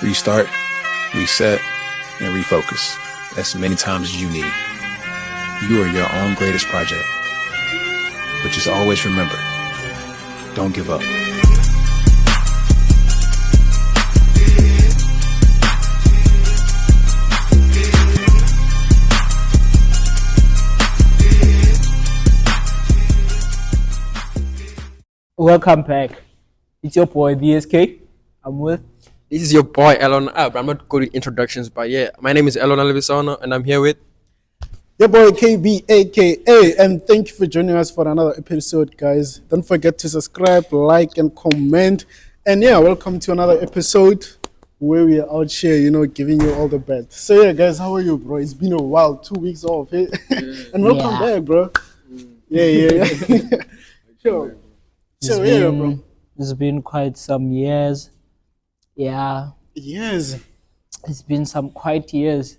Restart, reset, and refocus as many times as you need. You are your own greatest project. But just always remember, don't give up. Welcome back. It's your boy BSK. I'm with. This is your boy Elon. I'm not good at introductions, but yeah, my name is Elon Alvisano, and I'm here with. Your boy KB, aka, and thank you for joining us for another episode, guys. Don't forget to subscribe, like, and comment. And yeah, welcome to another episode where we are out here, giving you all the best. So yeah, guys, how are you, bro? It's been a while, 2 weeks off, eh? And welcome back, bro. Yeah. Sure. So yeah, bro. It's been quite some years. Yeah, Yes. it's been some quite years.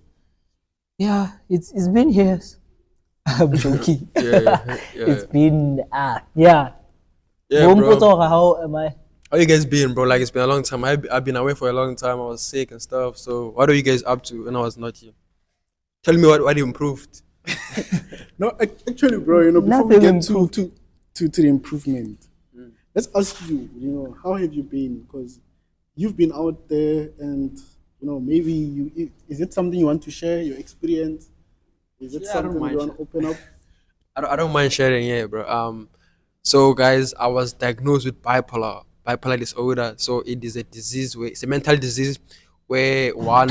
Yeah, it's been years. I'm joking. It's been Yeah, bro. How am I? How you guys been, bro? Like it's been a long time. I've been away for a long time. I was sick and stuff. So what are you guys up to when I was not here? Tell me what you improved. No, actually, bro, before we Nothing get improved. to the improvement, let's ask you, how have you been? Because you've been out there and, maybe is it something you want to share, your experience? Is it Yeah, I don't something mind you want to open up? I don't mind sharing, yeah, bro. So guys, I was diagnosed with bipolar disorder. So it is a disease where it's a mental disease where one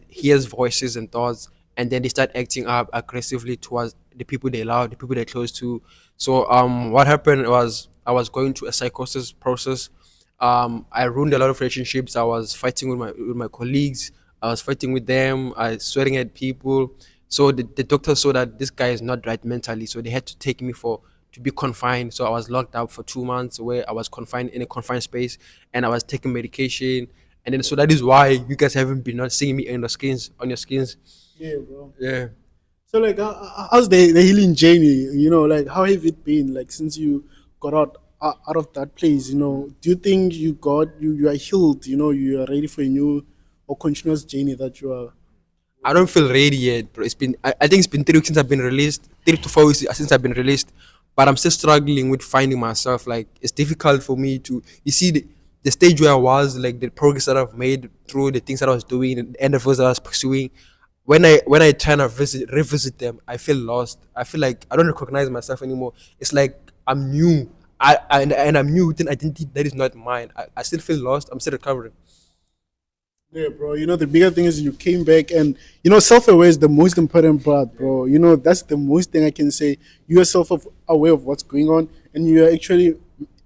hears voices and thoughts, and then they start acting up aggressively towards the people they love, the people they're close to. So what happened was I was going through a psychosis process. I ruined a lot of relationships. I was fighting with my colleagues. I was fighting with them. I was swearing at people. So the doctor saw that this guy is not right mentally. So they had to take me to be confined. So I was locked up for 2 months where I was confined in a confined space and I was taking medication. And then so that is why you guys haven't been not seeing me on your skins. Yeah, bro. Yeah. So, like, how's the healing journey? Like, how have it been? Like, since you got out of that place, do you think you are healed? You are ready for a new or continuous journey that you are. I don't feel ready yet, bro. I think it's been 3 weeks since I've been released, 3 to 4 weeks since I've been released, but I'm still struggling with finding myself. Like it's difficult for me to, you see the stage where I was, like the progress that I've made through the things that I was doing, and the endeavors that I was pursuing. When I try to revisit them, I feel lost. I feel like I don't recognize myself anymore. It's like I'm new. And I'm new with an identity that is not mine. I still feel lost. I'm still recovering. Yeah, bro. The bigger thing is you came back and, self-aware is the most important part, bro. That's the most thing I can say. You are self-aware of what's going on and you are actually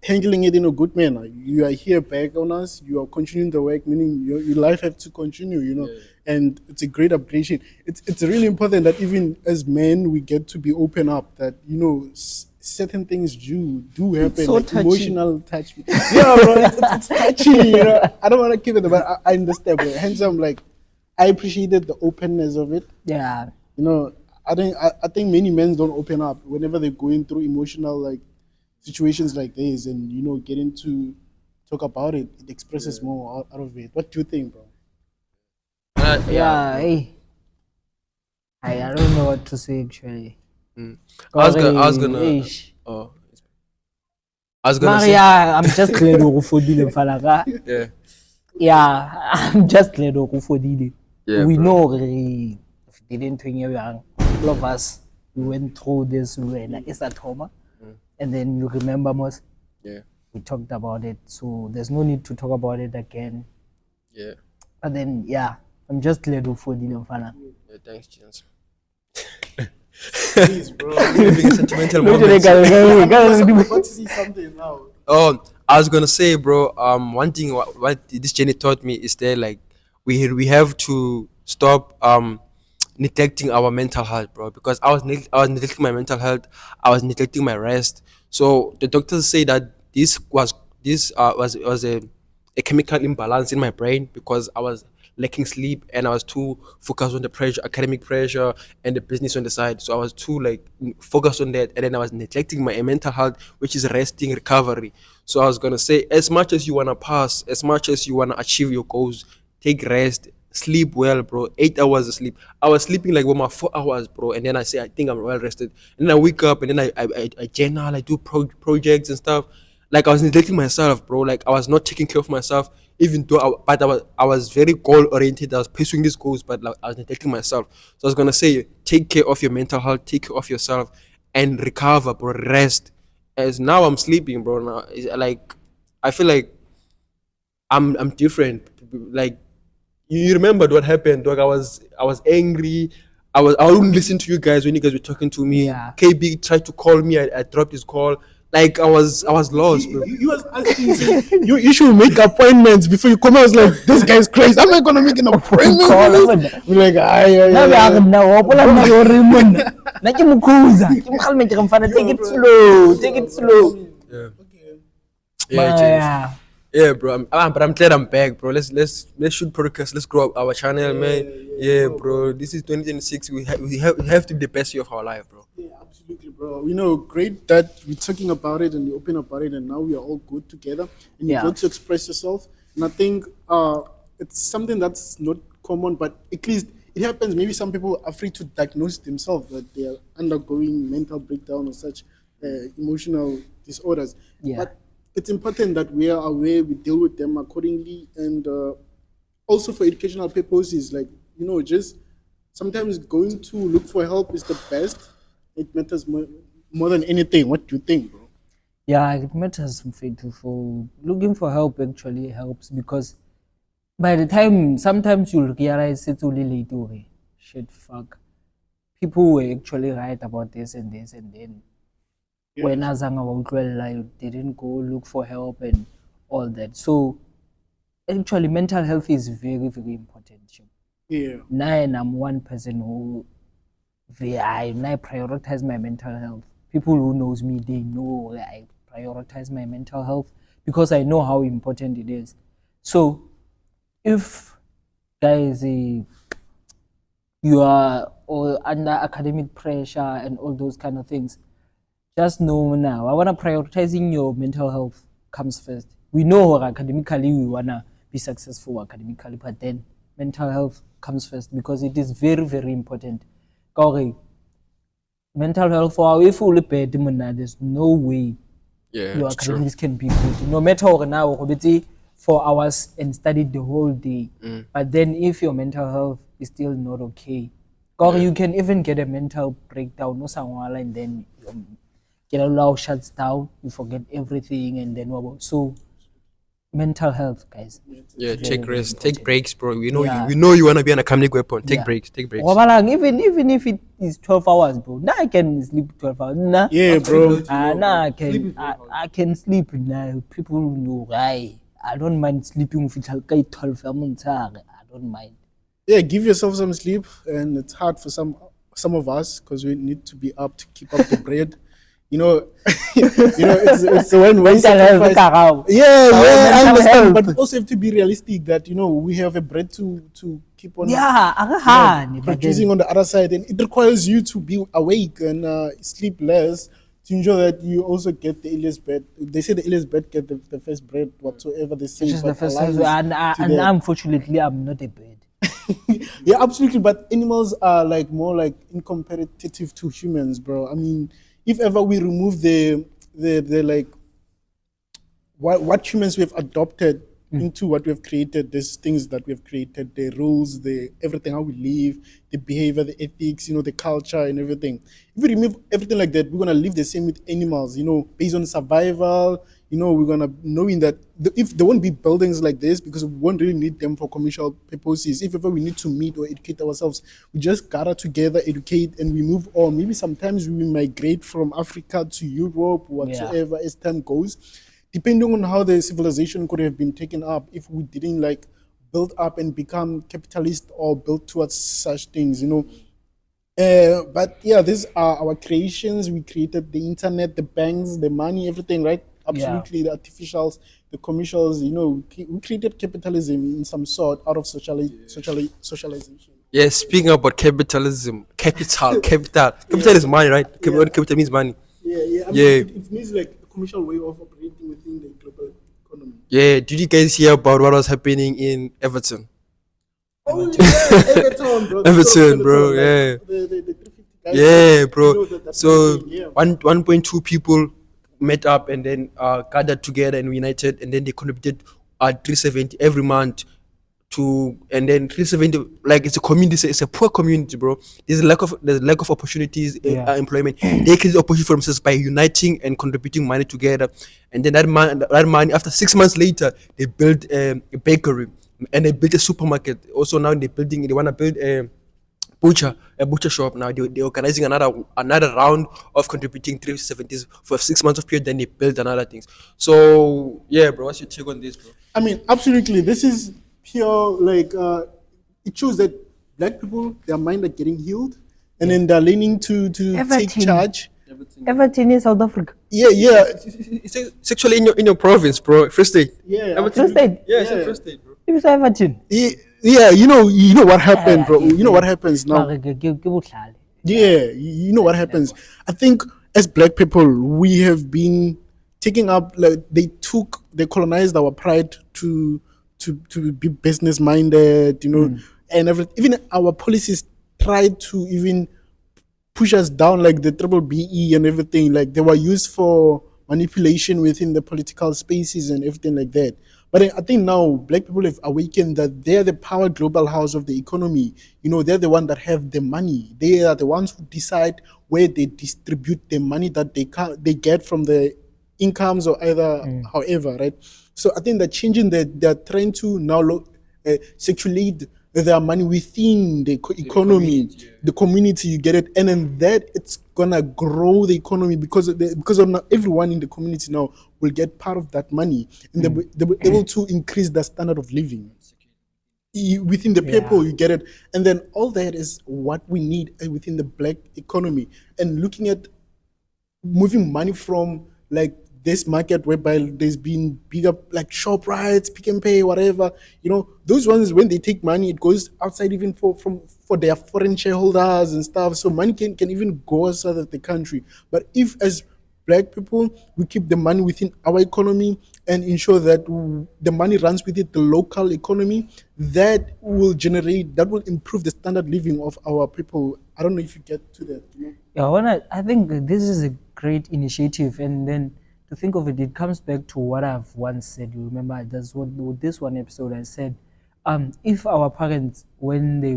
handling it in a good manner. You are here back on us. You are continuing the work, meaning your life have to continue. And it's a great upgradation. It's really important that even as men, we get to be open up that, certain things do happen, so like touchy. emotional attachment. Yeah, bro, it's touchy. I don't want to keep it, but I understand, bro. Hence, I'm like, I appreciated the openness of it. Yeah. I think many men don't open up whenever they're going through emotional like situations like this, and getting to talk about it. It expresses more out of it. What do you think, bro? Yeah. Hey. I don't know what to say actually. I was gonna. Eish. Oh, I was gonna say. Maria, I'm just glad ukufodile mfana. Yeah. Yeah, I'm just glad ukufodile. Yeah, We bro. know we didn't think you young. All of us we went through this. We were like it's a trauma, and then you remember most. Yeah. We talked about it, so there's no need to talk about it again. Yeah. But then yeah, I'm just glad ukufodile mfana. Yeah. Thanks, Jens. Please, bro. Living a sentimental Look moment. at I'm the about to see something now. Oh, I was gonna say, bro. One thing what this journey taught me is that like we have to stop neglecting our mental health, bro. Because I was neglecting my mental health. I was neglecting my rest. So the doctors say that this was a chemical imbalance in my brain because I was lacking sleep and I was too focused on the pressure, academic pressure, and the business on the side. So I was too like focused on that, and then I was neglecting my mental health, which is resting, recovery. So I was gonna say, as much as you wanna pass, as much as you wanna achieve your goals, take rest, sleep well, bro. 8 hours of sleep. I was sleeping like 4 hours, bro. And then I say, I think I'm well rested. And then I wake up and then I journal, I do projects and stuff. Like I was neglecting myself, bro. Like I was not taking care of myself, even though I was very goal oriented. I was pursuing these goals, but like, I was neglecting myself. So I was gonna say, take care of your mental health, take care of yourself, and recover, bro. Rest. As now I'm sleeping, bro. Now it's like I feel like I'm different. Like you remembered what happened, dog. I was angry. I wouldn't listen to you guys when you guys were talking to me. Yeah. KB tried to call me. I dropped his call. Like I was lost, bro. You was asking, saying, you should make appointments before you come. I was like, this guy's crazy. I'm not gonna make an appointment. Call for him. this. We're like, ay. Na be a re nna o gopola nna yo re monna nna ke mokhuza ke mokgalme ke re mfana take it slow Yeah, But, James. yeah. Yeah, bro. But I'm glad I'm back, bro. Let's shoot podcast. Let's grow up our channel, man. Yeah, bro. This is 2026. We have to be the best year of our life, bro. Yeah, absolutely, bro. Great that we're talking about it and you're open about it, and now we are all good together and you're Yeah. good to express yourself. And I think it's something that's not common, but at least it happens. Maybe some people are afraid to diagnose themselves that they are undergoing mental breakdown or such emotional disorders. Yeah. But it's important that we are aware, we deal with them accordingly, and also for educational purposes, like, just sometimes going to look for help is the best. It matters more than anything. What do you think, bro? Yeah, it matters for looking for help actually helps, because by the time sometimes you'll realize it's only late already. Shit, fuck. People were actually right about this and this, and then when Azanga you didn't go look for help and all that. So actually mental health is very, very important. Yeah. And I'm one person who I prioritize my mental health. People who knows me, they know that I prioritize my mental health because I know how important it is. So if guys you are all under academic pressure and all those kind of things, just know now, I wanna prioritizing your mental health comes first. We know academically we wanna be successful academically, but then mental health comes first because it is very, very important. Mental health for if you bad, there's no way Yeah, your it's true. academics can be good. No matter what now, 4 hours and study the whole day. But then if your mental health is still not okay, you can even get a mental breakdown and then your shuts down, you forget everything, and then so mental health, guys. Yeah, take rest, take breaks, bro. We Yeah. know you wanna be an academic weapon. Take Yeah. breaks, take breaks. Even if it is 12 hours, bro. Now I can sleep 12 hours. Nah. Yeah, bro. Now I can sleep now. People know why. I don't mind sleeping with 12 hours. I don't mind. Yeah, give yourself some sleep, and it's hard for some of us because we need to be up to keep up the bread. It's the one way Mental health, sacrifice. Karao. Yeah, I mental understand, health. but also have to be realistic that we have a bread to keep on Yeah, but then, producing on the other side, and it requires you to be awake and sleep less to ensure that you also get the earliest bed. They say the earliest bed get the first bread whatsoever they say. which is the but first alive time, is to and the- unfortunately, I'm not a bird. Yeah, absolutely. But animals are like more like incompetitive to humans, bro. I mean, if ever we remove the like what humans we have adopted into what we have created, these things that we have created, the rules, the everything, how we live, the behavior, the ethics, the culture and everything. If we remove everything like that, we're gonna live the same with animals, based on survival. We're gonna knowing that if there won't be buildings like this because we won't really need them for commercial purposes. If ever we need to meet or educate ourselves, we just gather together, educate, and we move on. Maybe sometimes we migrate from Africa to Europe, whatsoever, as time goes, depending on how the civilization could have been taken up. If we didn't build up and become capitalist or build towards such things, but yeah, these are our creations. We created the internet, the banks, the money, everything, right? Absolutely, the artificials, the commercials. We created capitalism in some sort out of socialization. Yeah, speaking about capitalism, capital is money, right? Capital means money. Yeah. I mean, Yeah. It means like a commercial way of operating within the global economy. Yeah, did you guys hear about what was happening in Everton? Oh yeah, Everton, bro. Everton, bro, Like, yeah. The 350 guys. Yeah, bro. You know that So thing, yeah. 1.2 people met up and then gathered together and united, and then they contributed 370 every month to, and then 370, like it's a community, it's a poor community, bro. There's lack of opportunities, Yeah. employment. They create opportunity for themselves by uniting and contributing money together, and then that money after 6 months later they built a bakery and they built a supermarket. Also now they want to build a butcher shop. Now they're organizing another round of contributing 370s for 6 months of period, then they build another things. So yeah, bro, what's your take on this, bro? I mean, absolutely. This is pure like it shows that black people, their mind are getting healed, and then they're learning to take Everton. charge. Everton in South Africa. Yeah, yeah, It's actually in your province, bro. Free State. yeah. Free State. Yeah, it's in Free State, bro. If it's Everton. Yeah, you know what happened, bro. You know what happens now. Mara ke bohlale. Yeah, you know what happens. I think as black people, we have been taking up like they colonized our pride to be business minded, and even our policies tried to even push us down, like the triple BE and everything. Like they were used for manipulation within the political spaces and everything like that. But I think now black people have awakened that they're the power global house of the economy. They're the one that have the money. They are the ones who decide where they distribute the money that they get from the incomes or either however, right? So I think that changing they're trying to now circulate their money within the economy, the community, you get it, and then that it's gonna grow the economy because of now everyone in the community now will get part of that money, and they'll be able to increase the standard of living within the people, you get it, and then all that is what we need within the black economy, and looking at moving money from like this market whereby there's been bigger like ShopRites, Pick and Pay, whatever, those ones, when they take money, it goes outside even for their foreign shareholders and stuff. So money can even go outside of the country. But if as black people, we keep the money within our economy and ensure that the money runs within the local economy, that will improve the standard living of our people. I don't know if you get to that. Yeah, I think this is a great initiative, and then to think of it, it comes back to what I've once said. You remember, that's what with this one episode I said. If our parents, when they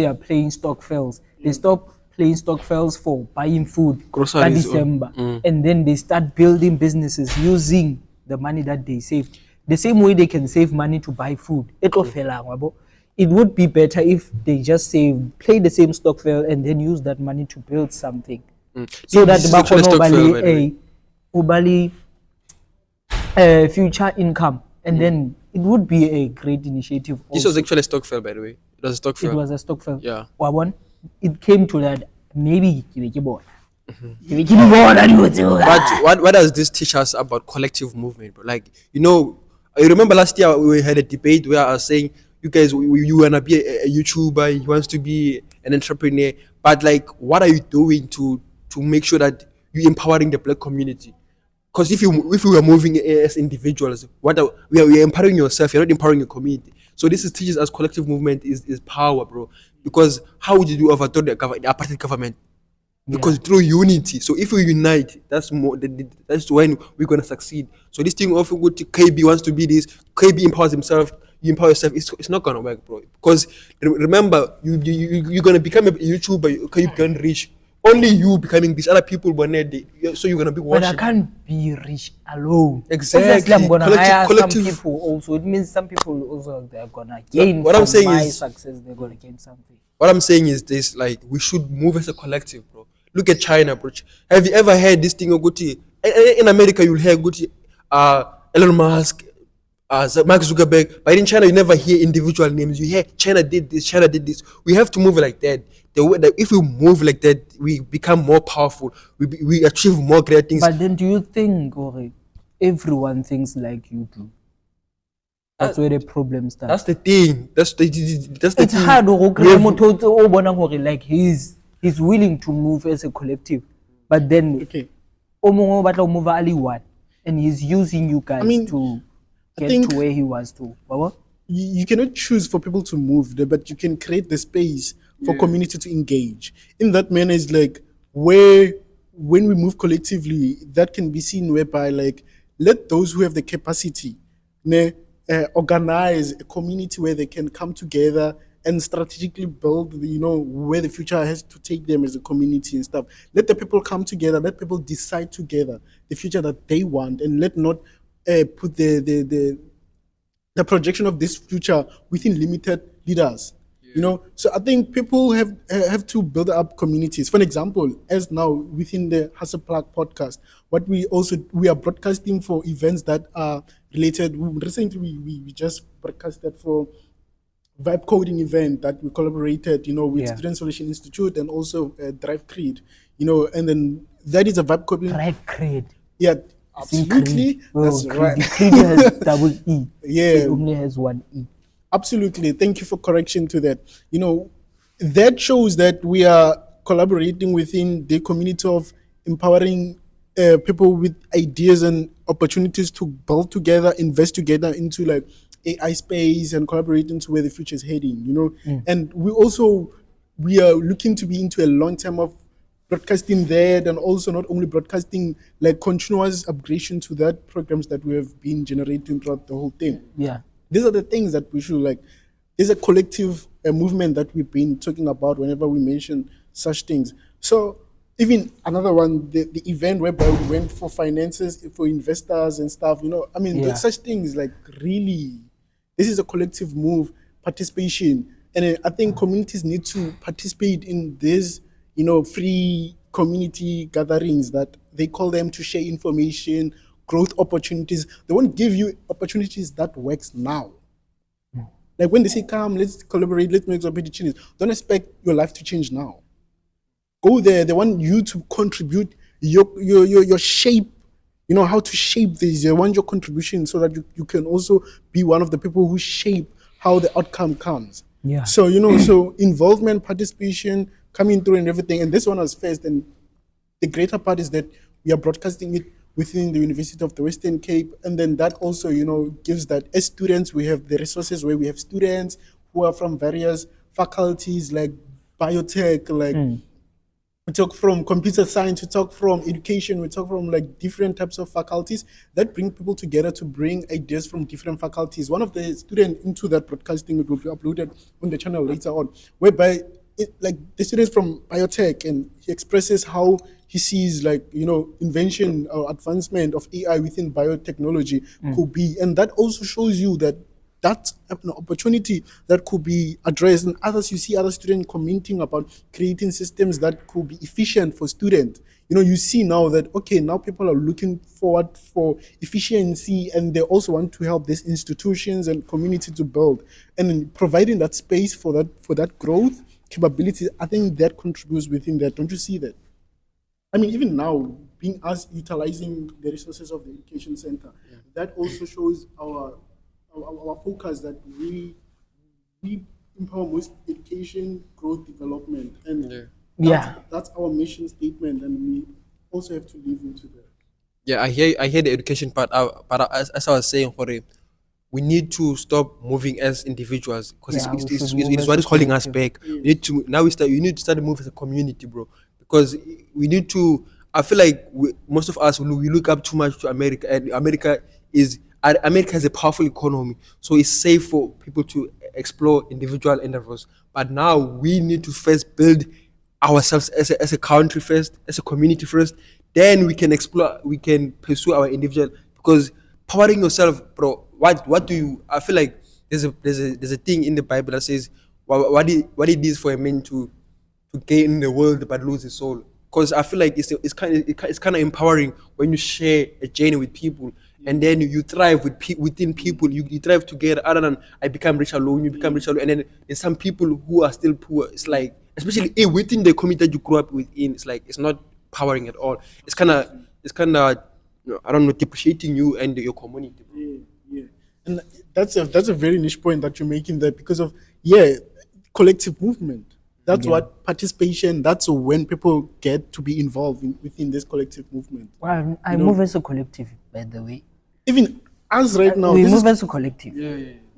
are playing stokvels, they stop playing stokvels for buying food by Groceries, December, and then they start building businesses using the money that they saved. The same way they can save money to buy food. It would be better if they just play the same stokvel and then use that money to build something, so that This is actually Stokvel, by the way. Future income, and then it would be a great initiative. This was actually a Stokvel, by the way. It was a Stokvel. It was a stokvel. Yeah. It came to that maybe But what does this teach us about collective movement, bro? Like, I remember last year we had a debate where I was saying, you guys, you wanna be a YouTuber, you wants to be an entrepreneur, but like, what are you doing to make sure that you're empowering the black community? Because if we are moving as individuals, we are empowering yourself, you're not empowering your community. So this teaches us collective movement is power, bro. Because how would you overthrow the apartheid government? Because through unity. So if we unite, that's when we're gonna succeed. So this thing of KB wants to be this, KB empowers himself, you empower yourself. It's not gonna work, bro. Because remember, you're gonna become a YouTuber. You can reach. Only you becoming these other people, so you're gonna be watching. But I can't be rich alone. Exactly. Obviously, I'm gonna hire collective. some people also. It means some people also they're gonna gain. What I'm saying my is- success. They're gonna gain something. What I'm saying is this: like, we should move as a collective, bro. Look at China, bro. Have you ever heard this thing of Gucci? In America, you'll hear Gucci, Elon Musk, Mark Zuckerberg. But in China, you never hear individual names. You hear China did this, China did this. We have to move like that. The way that if we move like that, we become more powerful. We achieve more great things. But then, do you think, Ori, everyone thinks like you do? That's where the problem starts. That's the thing. That's the It's thing. hard. We have- Like he's willing to move as a collective, but then Okay. Omo batla move only one, and he's using you guys I mean, to I get think- to where he wants to. Baba? you cannot choose for people to move there, but you can create the space for community to engage. In that manner, is like where when we move collectively, that can be seen whereby like let those who have the capacity organize a community where they can come together and strategically build where the future has to take them as a community and stuff. Let the people come together, let people decide together the future that they want, and let not put the projection of this future within limited leaders. So I think people have to build up communities. For an example, as now within the Hustle Plug podcast, what we are broadcasting for events that are related. Recently we just broadcasted for vibe coding event that we collaborated, with Yeah. Student Solution Institute and also Drive Creed, and then that is a vibe coding. Drive Creed. Yeah, See, absolutely. Creed. Oh, That's Creed. right. Creed has double E. Yeah. It only has one E. Absolutely. Thank you for correction to that. That shows that we are collaborating within the community of empowering people with ideas and opportunities to build together, invest together into like AI space and collaborate into where the future is heading, And we are looking to be into a long term of broadcasting that, and also not only broadcasting, like continuous upgradation to that programs that we have been generating throughout the whole thing. Yeah. These are the things that we should like. There's a collective movement that we've been talking about whenever we mention such things. So even another one, the event whereby we went for finances, for investors and stuff, I mean, Yeah. there's such things like really, this is a collective move, participation. And I think communities need to participate in this, free community gatherings that they call them to share information, growth opportunities. They won't give you opportunities that works now. Like when they say, come, let's collaborate, let's make opportunities. Don't expect your life to change now. Go there. They want you to contribute your shape, how to shape this. They want your contribution so that you can also be one of the people who shape how the outcome comes. Yeah. So, so involvement, participation, coming through and everything. And this one was first. And the greater part is that we are broadcasting it within the University of the Western Cape. And then that also, gives that as students, we have the resources where we have students who are from various faculties like biotech, like we talk from computer science, we talk from education, we talk from like different types of faculties that bring people together to bring ideas from different faculties. One of the students into that broadcasting, it will be uploaded on the channel later on, whereby like the students from biotech, and he expresses how he sees like, invention or advancement of AI within biotechnology could be. And that also shows you that that's an opportunity that could be addressed. And others, you see other students commenting about creating systems that could be efficient for students. You see now that, okay, now people are looking forward for efficiency, and they also want to help these institutions and community to build. And in providing that space for that growth capability, I think that contributes within that. Don't you see that? I mean, even now, being us utilizing the resources of the education center, that also shows our focus that we empower most education, growth, development, and that's our mission statement, and we also have to live into that. Yeah, I hear the education part, but as I was saying, Jorge, we need to stop moving as individuals, because Yeah, we it's should move as what a is holding us collective. back. We need to you need to start to move as a community, bro, because we need to. I feel like most of us we look up too much to America, and America has a powerful economy, so it's safe for people to explore individual endeavors. But now we need to first build ourselves as a country first, as a community first. Then we can explore, we can pursue our individual. Because powering yourself, bro. What do you? I feel like there's a thing in the Bible that says what it is for a man to gain the world but lose his soul. Because I feel like it's kind of empowering when you share a journey with people, and then you thrive within people. You thrive together. Other than I become rich alone, you become rich alone, and then there's some people who are still poor. It's like, especially within the community that you grew up within, it's like it's not powering at all. It's kind of I don't know, depreciating you and your community. Yeah. And that's a very niche point that you're making there, because of collective movement. That's what participation. That's when people get to be involved within this collective movement. Well, I move as a collective, by the way. Even us right now, We this move is, as a collective.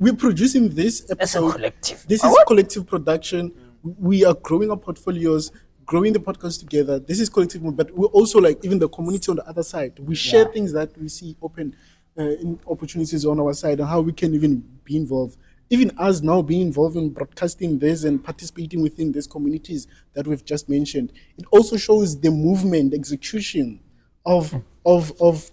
we're producing this As a episode. collective. This is collective production. We are growing our portfolios, growing the podcast together. This is collective, but we're also like even the community on the other side. We share things that we see open in opportunities on our side and how we can even be involved. Even us now being involved in broadcasting this and participating within these communities that we've just mentioned, it also shows the movement, execution of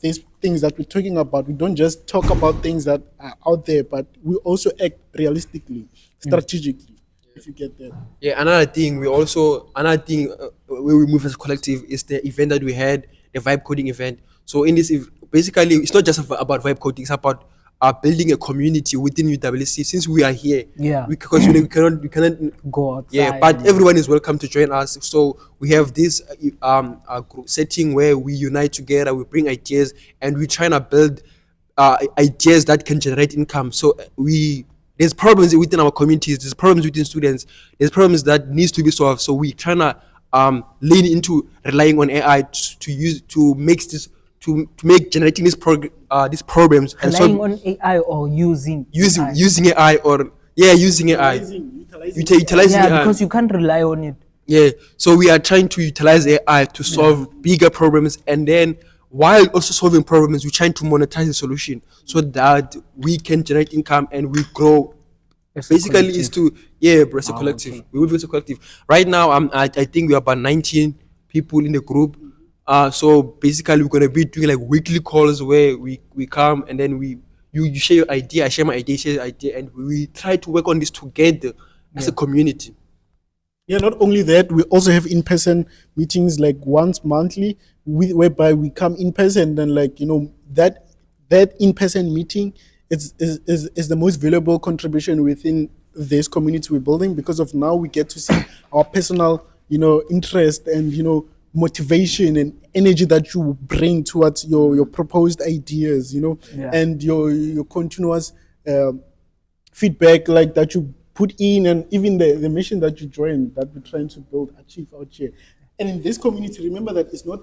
these things that we're talking about. We don't just talk about things that are out there, but we also act realistically, strategically. If you get that. Yeah, another thing where we move as a collective is the event that we had, the vibe coding event. So in this, basically, it's not just about vibe coding; it's about building a community within UWC. Since we are here, because we cannot Go outside. Yeah, but everyone is welcome to join us. So we have this group setting where we unite together, we bring ideas, and we're trying to build ideas that can generate income. So there's problems within our communities, there's problems within students, there's problems that needs to be solved. So we're trying to lean into relying on AI to make generating these problems and Relying on AI or using AI? using AI or using AI. Utilizing AI. Because you can't rely on it. Yeah, so we are trying to utilize AI to solve bigger problems, and then while also solving problems, we're trying to monetize the solution so that we can generate income and we grow. As a Basically, is to bro, as a collective. Okay. We will be as a collective. Right now, I think we're about 19 people in the group. So basically, we're gonna be doing like weekly calls where we come and then you share your idea, I share my idea, share your idea, and we try to work on this together as a community. Yeah, not only that, we also have in-person meetings like once monthly, whereby we come in person. And like, you know, that in-person meeting is the most valuable contribution within this community we're building, because of now we get to see our personal, you know, interest and, you know, motivation and energy that you bring towards your proposed ideas, you know, and your continuous feedback like that you put in, and even the mission that you join, that we're trying to achieve out here. And in this community, remember that it's not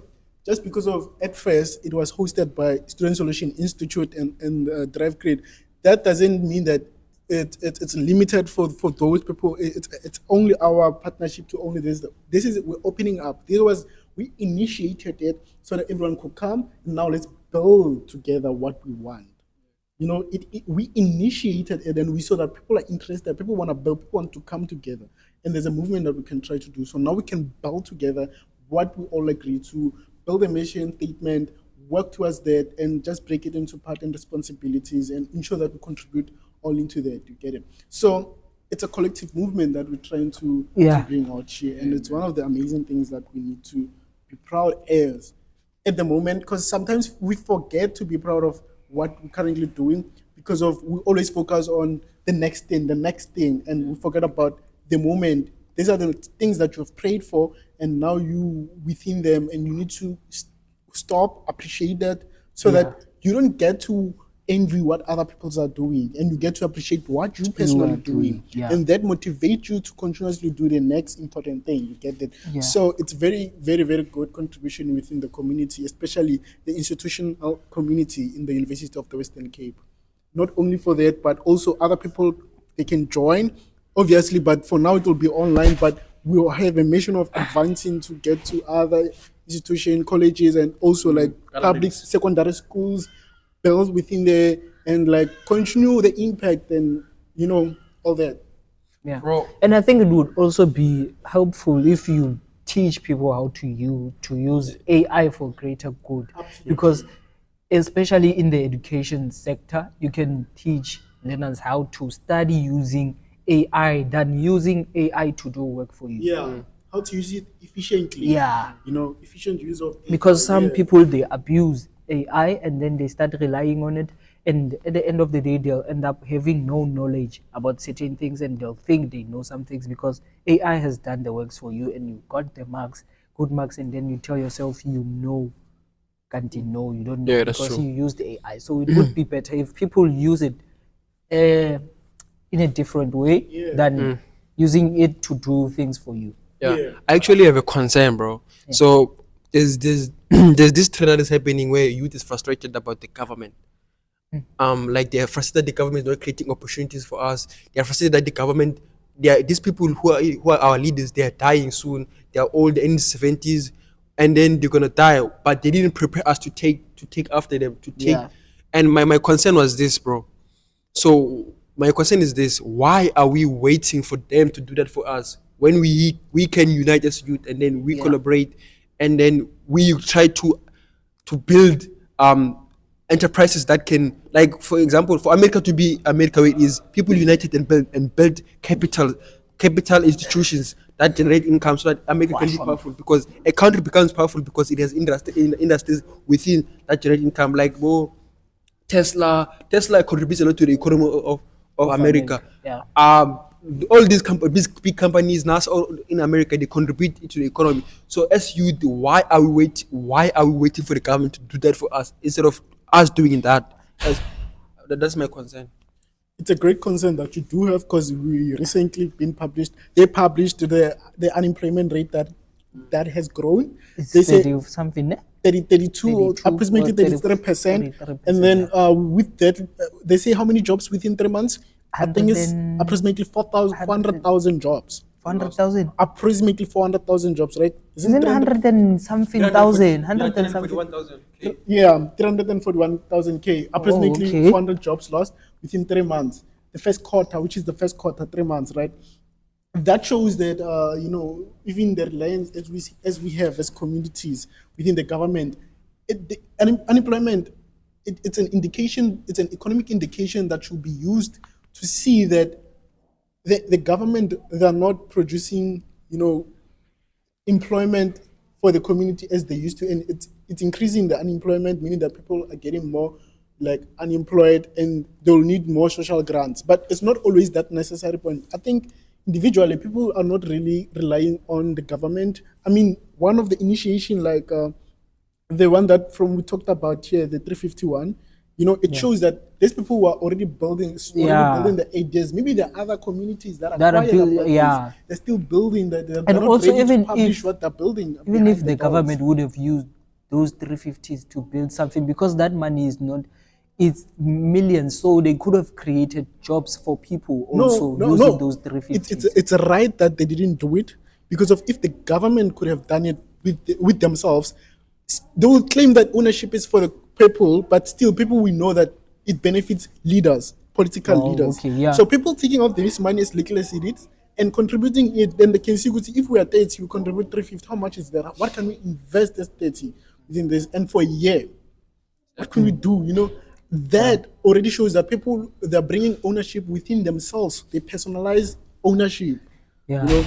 just because of, at first, it was hosted by Student Solution Institute and Drive Create. That doesn't mean that it's limited for those people. It's only our partnership to only this. This is, we're opening up. We initiated it so that everyone could come, and now let's build together what we want. You know, we initiated it, and we saw that people are interested, people want to build, people want to come together, and there's a movement that we can try to do. So now we can build together what we all agree to, build a mission statement, work towards that, and just break it into part and responsibilities and ensure that we contribute all into that. You get it? So it's a collective movement that we're trying to bring out here, and it's one of the amazing things that we need to be proud as at the moment, because sometimes we forget to be proud of what we're currently doing because of we always focus on the next thing, and we forget about the moment. These are the things that you've prayed for, and now you within them, and you need to stop, appreciate that, so that you don't get to envy what other people are doing, and you get to appreciate what you personally doing, and that motivates you to continuously do the next important thing. You get that? So it's very, very, very good contribution within the community, especially the institutional community in the University of the Western Cape. Not only for that, but also other people, they can join, obviously, but for now it will be online, but we will have a mission of advancing to get to other institutions, colleges, and also like public secondary schools, build within there, and like continue the impact, and you know, all that. Yeah, bro. And I think it would also be helpful if you teach people how to use AI for greater good. Absolutely. Because especially in the education sector, you can teach learners how to study using AI than using AI to do work for you. Yeah. How to use it efficiently. Yeah. You know, efficient use of AI. Because some people, they abuse AI and then they start relying on it, and at the end of the day they'll end up having no knowledge about certain things, and they'll think they know some things because AI has done the works for you and you got the marks, good marks, and then you tell yourself you know, can't you know, you don't know because you used AI. So it would be better if people use it in a different way than using it to do things for you. I actually have a concern, bro. So there's this trend that is happening where youth is frustrated about the government. Like they are frustrated the government is not creating opportunities for us. They are frustrated that the government, these people who are our leaders, they are dying soon. They are old, they're in the 70s, and then they're gonna die. But they didn't prepare us to take after them, to take. Yeah. And my concern was this, bro. So my question is this: why are we waiting for them to do that for us when we can unite as youth and then we Yeah. collaborate and then we try to build enterprises that can, like, for example, for America to be America where it is, people united and build capital institutions that generate income so that America can be powerful, because a country becomes powerful because it has industries within that generate income, like Tesla contributes a lot to the economy of America. Yeah. All these big companies now in America, they contribute to the economy. So as youth, why are we waiting for the government to do that for us instead of us doing that? That's my concern. It's a great concern that you do have, because we recently they published the unemployment rate that has grown. It's They say 30 something, ne? 32 or 32 approximately or 30 33%. 33%, And then with that, they say how many jobs within 3 months? I think it's 100 approximately 400,000 jobs. 400,000. Approximately 400,000 jobs, right? Isn't 100 and something thousand? 100 and something. 141,000. Okay. Yeah, 341,000 K. Approximately okay. 400 jobs lost within 3 months. The first quarter, which is the first quarter, 3 months, right? That shows that even the reliance as we have as communities within the government, unemployment, it's an indication, it's an economic indication that should be used to see that the government, they are not producing employment for the community as they used to, and it's increasing the unemployment, meaning that people are getting more like unemployed and they'll need more social grants. But it's not always that necessary point. I think individually people are not really relying on the government. I mean, one of the initiation, like the one that from we talked about here, the 351, it shows that these people who are already building the ideas. Maybe there are other communities that are quiet about this. They're still building that. They're And not also, ready to even publish if what they're building. even behind if the doors. government would have used those 350s to build something, because that money is not, it's millions, so they could have created jobs for people also using those 350s. It's a right that they didn't do it, because of if the government could have done it with themselves, they will claim that ownership is for the people, but still people will know that it benefits leaders, political leaders. Okay, yeah. So people taking off this money as little as it is and contributing it, then they can see, if we are 30, we contribute 350, how much is there? What can we invest as 30 within this? And for a year, what can we do? That already shows that people, they're bringing ownership within themselves. They personalize ownership, Yeah.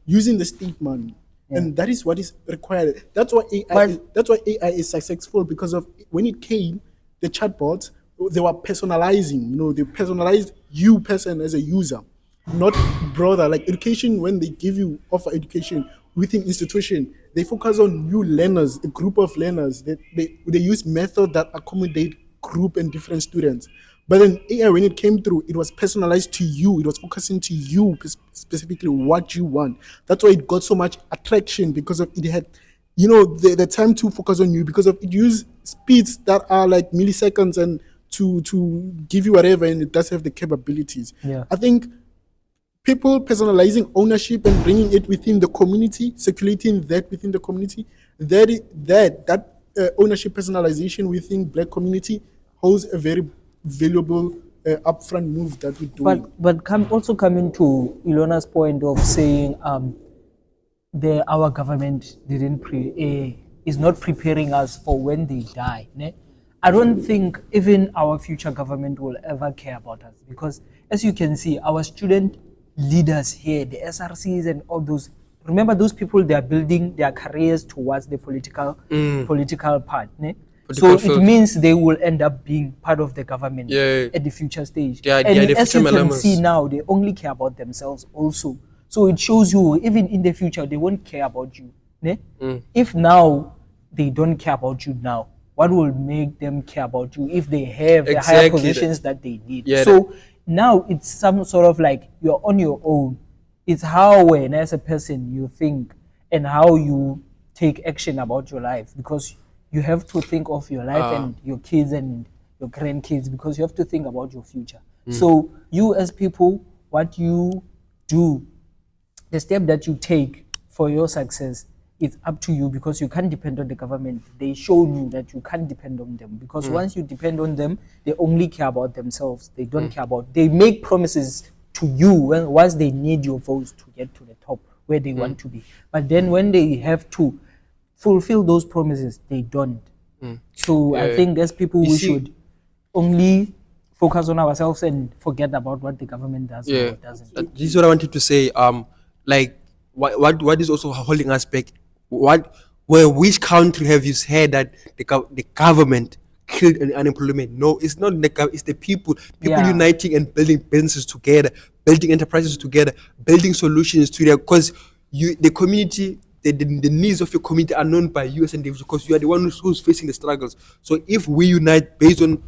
using the state money. And that is what is required. That's why AI is successful, because of when it came, the chatbots, they were personalizing. They personalized you person as a user, not brother. Like education, when they offer education within institution, they focus on new learners, a group of learners. They use methods that accommodate group and different students. But then AI, when it came through, it was personalized to you. It was focusing to you specifically what you want. That's why it got so much attraction, because of it had, the time to focus on you, because of it used speeds that are like milliseconds and to give you whatever, and it does have the capabilities. Yeah. I think people personalizing ownership and bringing it within the community, circulating that within the community, that ownership personalization within Black community holds a very valuable upfront move that we're doing. But coming to Ilona's point of saying our government is not preparing us for when they die. Ne? I don't think even our future government will ever care about us, because as you can see, our student leaders here, the SRCs and all those, remember those people, they are building their careers towards the political part. Ne? So it means they will end up being part of the government at the future stage. And as you can see now, they only care about themselves also. So it shows you, even in the future, they won't care about you. Ne? If now they don't care about you now, what will make them care about you if they have the higher positions that they need? So now it's some sort of like you're on your own. It's how, when as a person, you think and how you take action about your life, because you have to think of your life and your kids and your grandkids, because you have to think about your future. So you as people, what you do, the step that you take for your success, it's up to you, because you can't depend on the government. They show you that you can't depend on them, because once you depend on them, they only care about themselves. They don't care about, they make promises to you once they need your votes to get to the top where they want to be. But then when they have to fulfill those promises, they don't. So I think as people, we should only focus on ourselves and forget about what the government does or doesn't. This is what I wanted to say. Like, what is also holding us back? Which country have you heard that the government killed unemployment? No, it's not the government. It's the people uniting and building businesses together, building enterprises together, building solutions together. Because the community, the needs of your community are known by you as individuals, because you are the one who's facing the struggles. So if we unite based on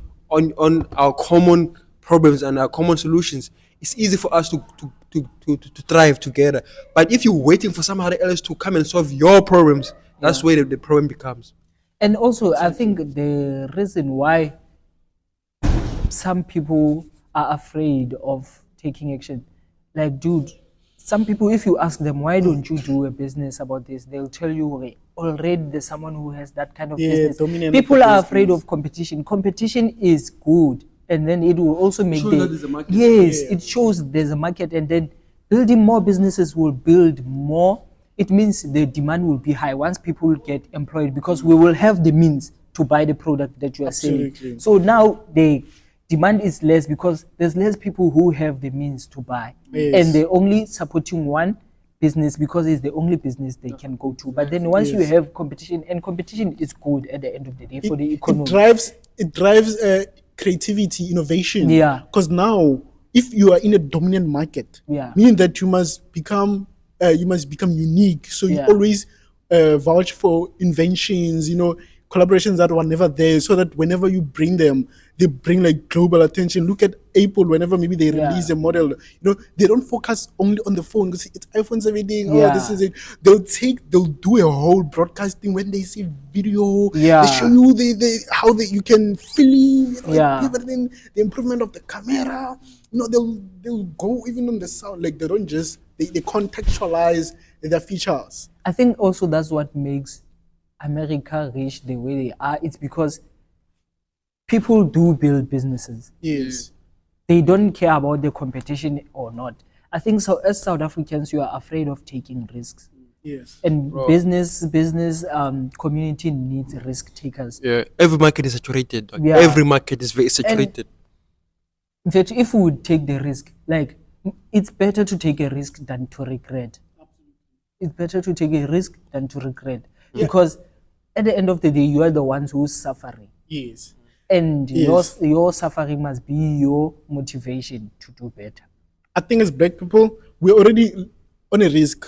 our common problems and our common solutions, it's easy for us to thrive together. But if you're waiting for somebody else to come and solve your problems, that's where the problem becomes. And also, I think the reason why some people are afraid of taking action, like, dude, some people, if you ask them, why don't you do a business about this, they'll tell you, "Hey, already there's someone who has that kind of business." People are afraid of competition. Competition is good, and then it will also make it shows there's a market, and then building more businesses will build more. It means the demand will be high once people get employed, because we will have the means to buy the product that you are selling. So now the demand is less because there's less people who have the means to buy, and they're only supporting one business because it's the only business they can go to. But then once you have competition, and competition is good at the end of the day for the economy. It drives creativity, innovation. Yeah. Because now, if you are in a dominant market, meaning that you must become unique. So you always vouch for inventions, collaborations that were never there, so that whenever you bring them, they bring like global attention. Look at Apple. Whenever maybe they release a model, they don't focus only on the phone, because it's iPhone 17. Oh, this is it. They'll do a whole broadcasting when they see video. They show you how you can film, the improvement of the camera. They'll go even on the sound. Like, they don't just they contextualize their features. I think also that's what makes America reach the way they are. It's because people do build businesses. Yes. They don't care about the competition or not. I think so. As South Africans, you are afraid of taking risks. Yes. And business community needs risk takers. Yeah. Every market is saturated. Every market is very saturated. In fact, if we would take the risk, like, it's better to take a risk than to regret. It's better to take a risk than to regret. Because at the end of the day, you are the ones who's suffering. Yes. And your suffering must be your motivation to do better. I think as Black people, we're already on a risk,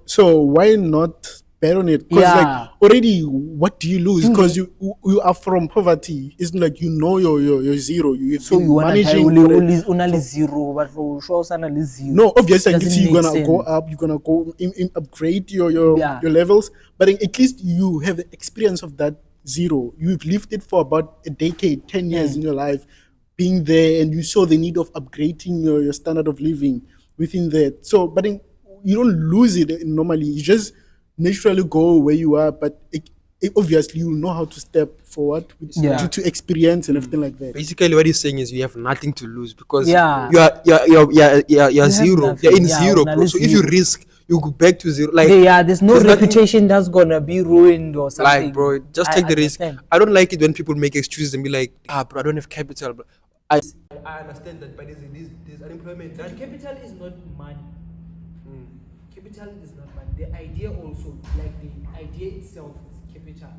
so why not bet on it? Because like, already, what do you lose? Because you are from poverty. It's like, your zero. So you want to only zero, but for sure, zero. No, obviously, you're gonna go up. You're gonna go upgrade your levels. But at least you have the experience of that zero. You've lived it for about a decade, 10 years in your life, being there, and you saw the need of upgrading your standard of living within that. So, but you don't lose it normally. You just naturally go where you are, but obviously you know how to step forward due to experience and everything like that. Basically, what he's saying is you have nothing to lose, because you're zero. You're in zero, bro. So if you risk, you go back to zero. Like, there's no reputation that's gonna be ruined or something. Like, bro, just take the risk. I don't like it when people make excuses and be like, bro, I don't have capital, bro. I understand that, but there's unemployment. That capital is not money. Capital is not money. The idea also, like the idea itself, is capital.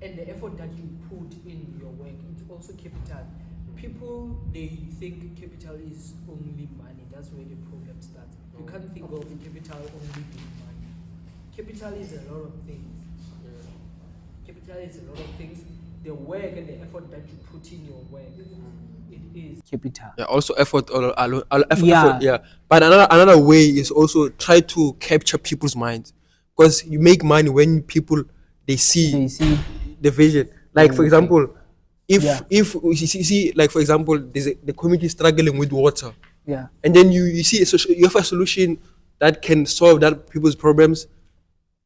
And the effort that you put in your work, it's also capital. People, they think capital is only money. That's where the problem starts. You can't think of capital only being money. Capital is a lot of things. Capital is a lot of things. The work and the effort that you put in your work, it is capital. Yeah, also effort. But another way is also try to capture people's minds, because you make money when people they see the vision. Like, for example, If you see, like for example, the community is struggling with water, Yeah. and then you see you offer a solution that can solve that people's problems,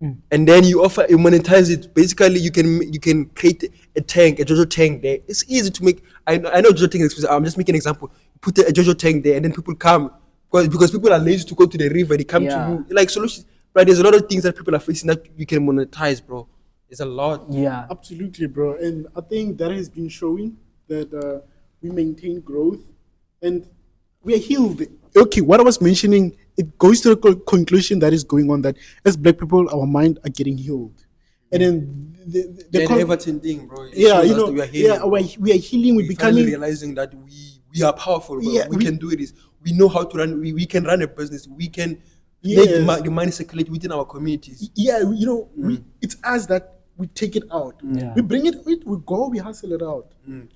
and then you monetize it. Basically, you can create a JoJo tank there. It's easy to make. I know JoJo tank is expensive. I'm just making an example. Put a JoJo tank there, and then people come because people are lazy to go to the river. They come to you like solutions. Right? There's a lot of things that people are facing that you can monetize, bro. There's a lot. Yeah. Absolutely, bro. And I think that has been showing that we maintain growth and we are healed. Okay, what I was mentioning, it goes to the conclusion that is going on that as black people, our mind are getting healed. And then the Everton thing, bro. It yeah, shows you us know, that we are healing. we are healing. We're We finally becoming realizing that we are powerful, bro. Yeah, we we- can do this. We know how to run. We can run a business. We can Yes. make the money circulate within our communities. yeah, you know, it's us that we take it out. Yeah. We bring it, we go, we hustle it out.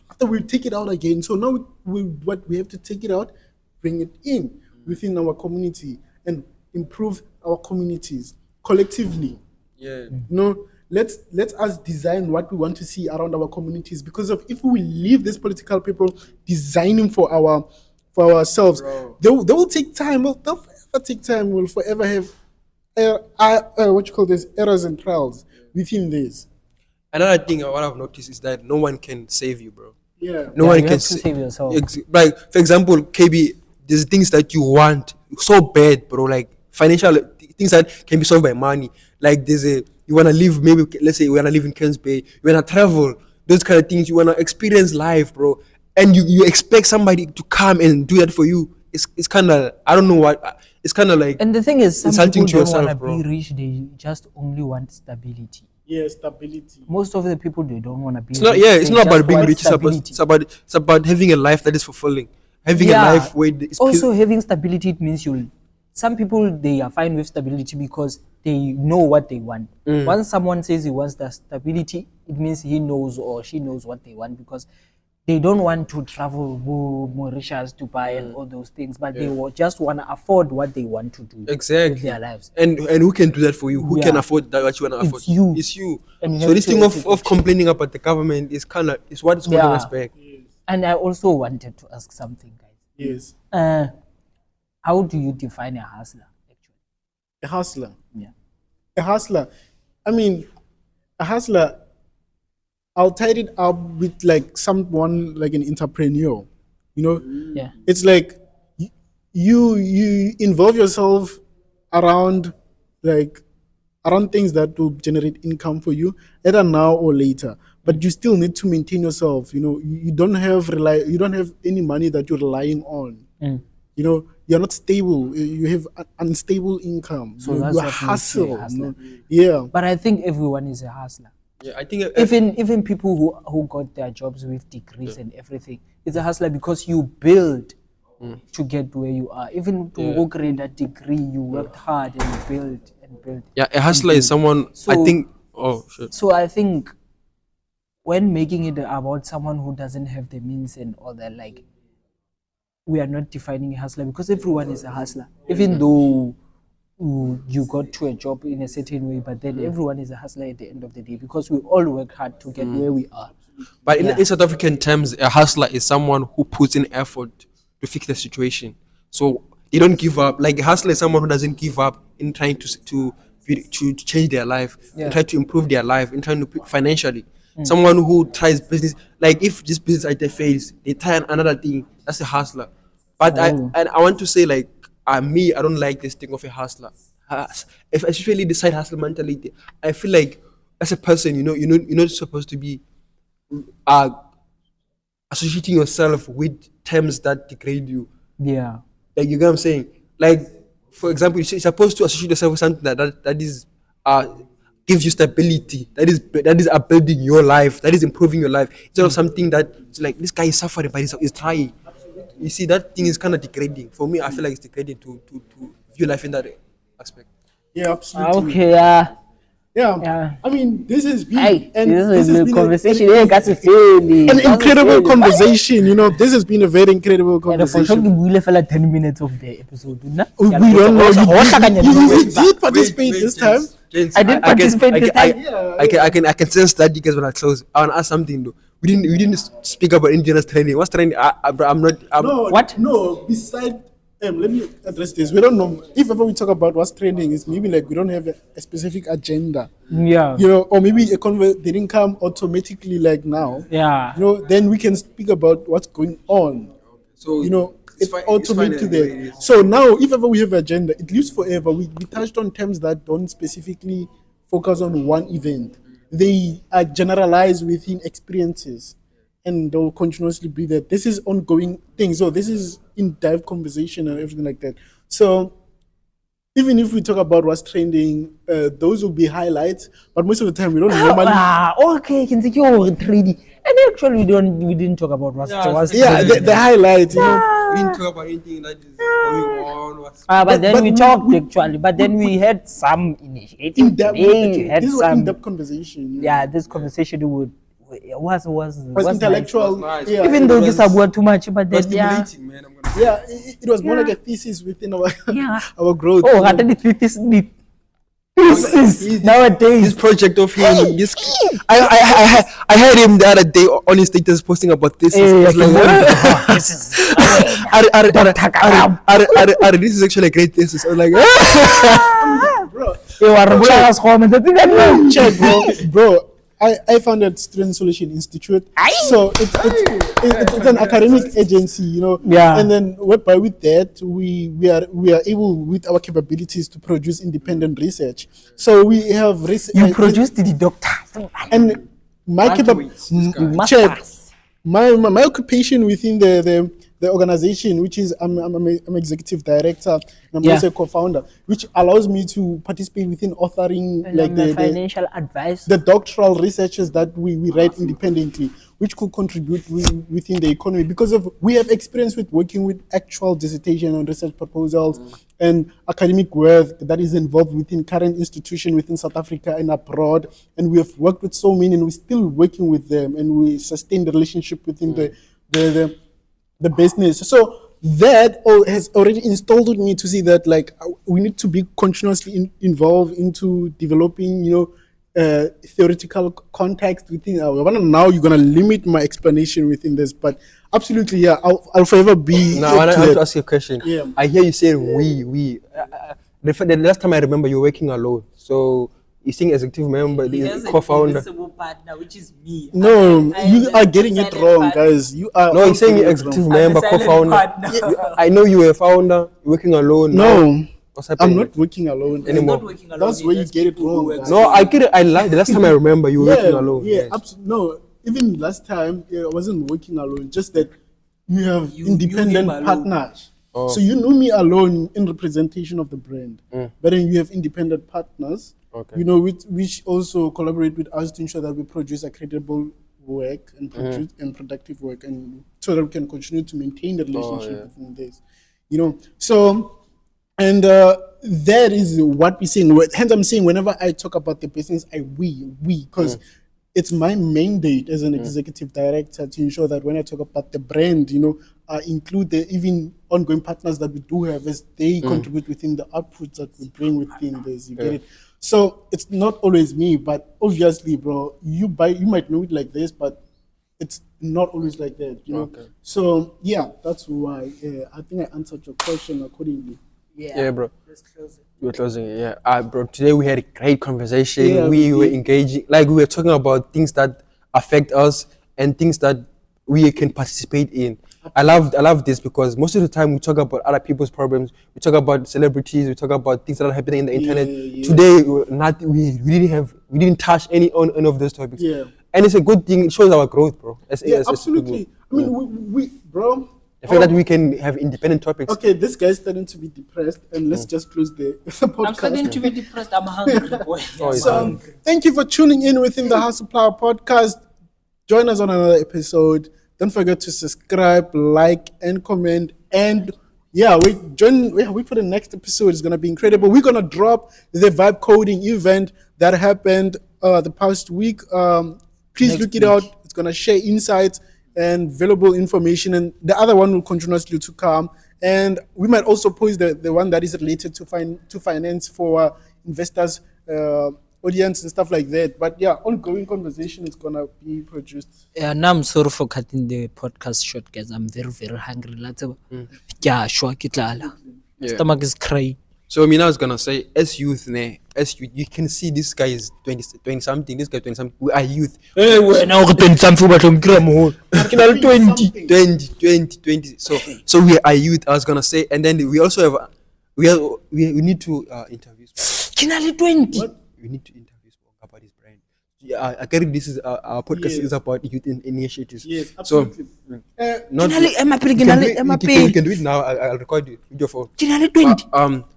After we take it out again, so now we have to take it out, bring it in within our community and improve our communities collectively. Yeah. You know, let's us design what we want to see around our communities, because of if we leave these political people designing for ourselves, Bro. they will take time. They'll forever take time. We'll forever have what you call this, errors and trials within this. Another thing what I've noticed is that no one can save you, bro. Yeah. No Yeah, one you can have to save yourself. Like for example, KB, there's things that you want so bad, bro. Like financial things that can be solved by money. Like you wanna live, maybe let's say you wanna live in Kens Bay, you wanna travel, those kind of things. You wanna experience life, bro. And you expect somebody to come and do that for you. It's kind of, I don't know what. It's kind of like And the thing is, some insulting people to don't want yourself, to bro. be rich. They just only want stability. Yeah, stability. Most of the people, they don't want to be It's not. rich. Yeah, it's They not about just being want rich. It's about having a life that is fulfilling. Having a life where it's also having stability, it means some people, they are fine with stability because they know what they want. Once someone says he wants the stability, it means he knows or she knows what they want, because they don't want to travel Mauritius, Dubai and all those things, but they just want to afford what they want to do exactly with their lives. And who can do that for you? Who can Yeah. afford that what you want to afford? It's you. It's you. And you So have this to thing also of complaining about the government is what is holding Yeah. us back. And I also wanted to ask something, guys. Yes. How do you define a hustler, actually? A hustler. Yeah. A hustler. I mean, a hustler, I'll tie it up with like someone like an entrepreneur. You know, Yeah. it's like you involve yourself around things that will generate income for you, either now or later. But you still need to maintain yourself. You know, you don't have any money that you're relying on. You know, you're not stable. You have unstable income. So you that's you what makes you a hustle. You hustler. know? Yeah. But I think everyone is a hustler. Yeah, I think Even people who got their jobs with degrees and everything, it's a hustler because you build to get where you are. Even to go grade that degree, you worked hard and built and built. yeah, a hustler is someone. I So- think. Oh shit. So I think when making it about someone who doesn't have the means and all that, like, we are not defining a hustler because everyone is a hustler. Even though you got to a job in a certain way, but then everyone is a hustler at the end of the day because we all work hard to get where we are. But Yeah. in South African terms, a hustler is someone who puts in effort to fix the situation. So they don't give up. Like a hustler is someone who doesn't give up in trying to change their life, Yeah. in trying to improve their life, in trying to financially. Someone who tries business, like if this business idea fails, they try another thing. That's a hustler. But I want to say, like, I don't like this thing of a hustler. If especially the side hustle mentality, I feel like as a person, you're not supposed to be associating yourself with terms that degrade you. Yeah. Like, you get what I'm saying? Like, for example, you're supposed to associate yourself with something that is gives you stability, that is upbuilding your life, that is improving your life, instead of something that is like, this guy is suffering but he's trying. You see, that thing is kind of degrading. For me, I feel like it's degrading to view life in that aspect. Yeah, absolutely. Okay, yeah. Yeah. I mean, this has been Hey, this has is a been conversation. Yeah, got to feel an incredible conversation. You know, this has been a very incredible And for sure, conversation. we will fella 10 minutes of the episode. We don't know. You did participate this time. I didn't participate this time. I can sense that you guys when I close. I want to ask something though. We didn't speak about Indiana's training. What's training? Bro, I'm not. No, What? No, beside let me address this. We don't know if ever we talk about what's trending. It's maybe like we don't have a specific agenda. Yeah. You know, or maybe a didn't come automatically like now. Yeah. You know, then we can speak about what's going on. So You know, it's it's fine- it's automatic fine there. anyway. So now, if ever we have agenda, it lives forever. We touched on terms that don't specifically focus on one event. They are generalized within experiences, and they'll continuously be there. This is ongoing thing. So this is in-depth conversation and everything like that. So even if we talk about what's trending, those will be highlights. But most of the time, we don't normally. Okay, can see your 3D. And actually, we didn't talk about what's Yeah, the highlights. You know. we didn't talk about anything that is going on. But then but we we- talked we- actually. But then we had some initiative. In-depth, We had this is an some. in-depth conversation. You know. Yeah, this conversation was Was nice. intellectual. nice. Yeah, Even it though was- this was too much, but That's then yeah. stimulating, man. I'm gonna Yeah, it was more like a thesis within our Yeah. our growth. Oh, you know. I think this is nowadays. This project of him, this, I heard him the other day on his status posting about this. It's like, This is this is actually a great thesis. I was like, Bro, check, check, bro. I founded Student Solution Institute, so it's an academic agency, you know. Yeah. And then whereby with that we are able with our capabilities to produce independent research. So we have research. You produced the doctor. and my Graduates, this guy. check my occupation within the organization, which is I'm executive director and I'm Yeah. also a co-founder, which allows me to participate within authoring like the financial advice. the doctoral researches that we write independently, which could contribute within the economy because of we have experience with working with actual dissertation and research proposals and academic work that is involved within current institution within South Africa and abroad. And we have worked with so many and we're still working with them and we sustain the relationship within the business. So that has already installed in me to see that like we need to be continuously involved into developing, you know, theoretical context within our. Now you're gonna limit my explanation within this, but absolutely, yeah, I'll forever be. now I up to want that. to ask you a question. Yeah. I hear you say we. The last time I remember, you were working alone. So you saying executive member, the co-founder. Partner, which is me. No, I you am are the getting it silent wrong, partner. guys. You are. No, all you're saying getting you're it executive wrong. member, silent co-founder. partner. I know you were a founder, you're working alone. now. No, What's happening? I'm not working alone Anymore. Not working alone. That's where you get it people who wrong, work guys. No, I get it. I like the last time I remember you were working alone. Yeah, Yes. absolutely. No, even last time I wasn't working alone. Just that you have You independent knew him alone. partners. Oh. So you knew me alone in representation of the brand, but then you have independent partners. Okay. You know, which also collaborate with us to ensure that we produce accreditable work and produce and productive work, and so that we can continue to maintain the relationship within this. You know, so. And that is what we're saying. Hence, I'm saying whenever I talk about the business, we, because it's my mandate as an executive director to ensure that when I talk about the brand, you know, include the even ongoing partners that we do have as they contribute within the outputs that we bring within this. You get it? So it's not always me, but obviously, bro, you might know it like this, but it's not always like that, you know. Okay. So yeah, that's why I think I answered your question accordingly. Yeah, bro. Let's close it. We're closing it, yeah. Bro, today we had a great conversation. Yeah, we we were did. engaging, like we were talking about things that affect us and things that we can participate in. I love this because most of the time we talk about other people's problems. We talk about celebrities. We talk about things that are happening in the internet. yeah. Today, we didn't touch any of those topics. Yeah. And it's a good thing. It shows our growth, bro. Yeah, absolutely. I mean, we bro. The fact that we can have independent topics. Okay, this guy's starting to be depressed, and let's just close the podcast. I'm starting to be depressed. I'm hungry, boy. it's So, thank you for tuning in within the Hustle Power podcast. Join us on another episode. Don't forget to subscribe, like, and comment. And yeah, wait for the next episode. It's gonna be incredible. We're gonna drop the vibe coding event that happened the past week. Please look it out. It's gonna share insights and valuable information, and the other one will continuously to come. And we might also post the one that is related to finance for investors audience and stuff like that. But yeah, ongoing conversation is gonna be produced. Yeah, now I'm sorry for cutting the podcast short, guys. I'm very, very hungry. Let's yeah, sure, kitlala. My Yeah. stomach is crying. So I mean, I was gonna say, as youth, you can see this guy is 20 something. This guy 20 something. We are youth. Hey, now we're 20 something, but I'm 20. 20. So we are youth. I was gonna say, and then we also have we need to interview. Kinali 20. We need to interview about his brand. Yeah, I get it. This is our podcast Yes. is about youth initiatives. Yes, So absolutely. not Kinali, am I you can, playing? do it, Am I you, can, playing? you can do it now. I'll record it with your phone. Kinali 20.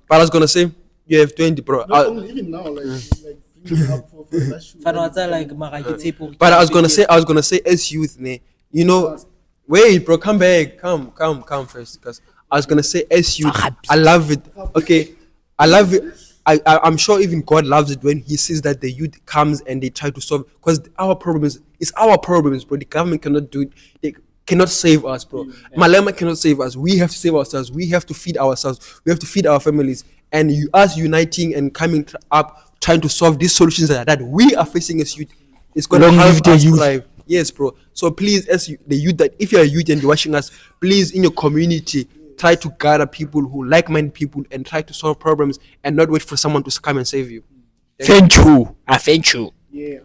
But I was gonna say you have 20, bro. Not only even now, like bring it up for that shoot. Fana wa tsaya like mara ke tshepo. But I was gonna say as youth, you know, wait, bro, come back, come first, because I was gonna say as youth, I love it. Okay, I love it. I'm sure even God loves it when He sees that the youth comes and they try to solve. Because our problems, it's our problems, bro. The government cannot do it. They cannot save us, bro. Malema cannot save us. We have to save ourselves. We have to feed ourselves. We have to feed our families. And us uniting and coming up, trying to solve these solutions that we are facing as youth, it's going to Long live help the us youth. thrive. Yes, bro. So please, as the youth, that if you're a youth and you're watching us, please in your community, try to gather people who like-minded people and try to solve problems and not wait for someone to come and save you. Thank you. I thank you. Yeah,